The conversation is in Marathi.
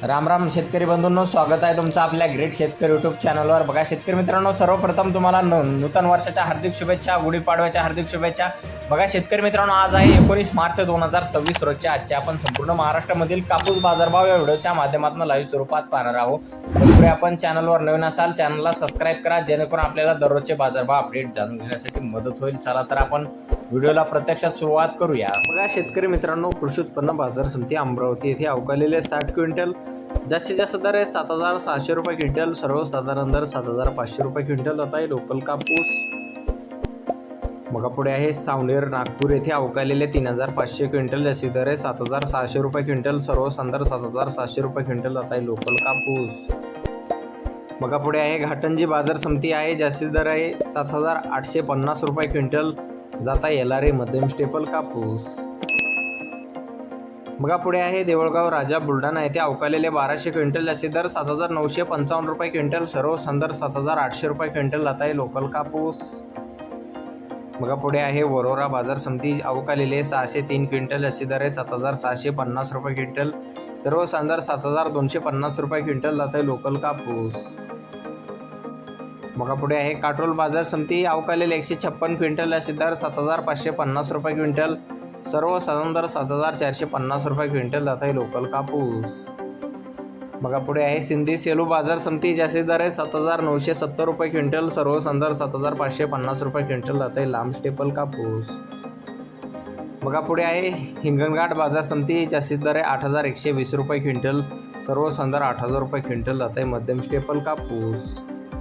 राम राम शेतकरी बंधूंनो, स्वागत आहे तुमचं आपल्या ग्रेट शेतकरी यूट्यूब चॅनलवर। बघा शेतकरी मित्रांनो, सर्वप्रथम तुम्हाला नूतन वर्षाच्या हार्दिक शुभेच्छा, गुढीपाडव्याच्या हार्दिक शुभेच्छा। बघा शेतकरी मित्रांनो, आज आहे 19 मार्च 2026 रोजच्या आजच्या आपण संपूर्ण महाराष्ट्रामधील कापूस बाजारभाव या व्हिडिओच्या माध्यमातून लाईव्ह स्वरूपात पाहणार आहोत। तत्पूर्वी आपण चॅनलवर नवीन असाल चॅनलला सबस्क्राईब करा, जेणेकरून आपल्याला दररोजचे बाजारभाव अपडेट जाणून घेण्यासाठी मदत होईल। चला तर आपण व्हिडिओला प्रत्यक्षात सुरुवात करूया। बघा शेतकरी मित्रांनो, कृषी उत्पन्न बाजार समिती अमरावती येथे अवकालेले 60 क्विंटल जास्तीत जास्त दर आहे 7,600 रुपये क्विंटल, सर्वसाधारण दर 7,500 रुपये क्विंटल जात आहे लोकल कापूस। मग पुढे आहे सावनेर नागपूर येथे अवकालेले 3,500 क्विंटल, जास्तीत दर आहे 7,600 रुपये क्विंटल, सर्वसाधारण 7,700 रुपये क्विंटल जात आहे लोकल कापूस। मग पुढे आहे घाटंजी बाजार समिती आहे, जास्तीत दर आहे 7,850 रुपये क्विंटल, जात आहे LRA मध्यम स्टेपल कापूस। मग पुढे आहे देवळगाव राजा बुलढाणा येथे अवकालेले 1200 क्विंटल, जास्तीत दर 7,955 रुपये क्विंटल, सर्वसाधारण 7,800 रुपये क्विंटल जात आहे लोकल कापूस। मग पुढे आहे वरोरा बाजार समिती अवकालेले 603 क्विंटल, जास्तीत दर आहे 7,650 रुपये क्विंटल, सर्वसाधारण 7,250 रुपये क्विंटल जात आहे लोकल कापूस। मग पुढे आहे काटोल बाजार समिती अवकालेले 156 क्विंटल, जास्तीत दर 7,550 रुपये क्विंटल, सर्वसाधारण दर 7,450 रुपये क्विंटल जात आहे लोकल कापूस। मग पुढे आहे सिंधी सेलू बाजार समिती, जास्तीत दर आहे 7,970 रुपये क्विंटल, सर्वसाधारण 7,550 रुपये क्विंटल जात आहे लांब स्टेपल कापूस। मग पुढे आहे हिंगणघाट बाजार समिती, जास्तीत दर आहे 8,120 रुपये क्विंटल, सर्वसाधारण 8,000 रुपये क्विंटल जात आहे मध्यम स्टेपल कापूस।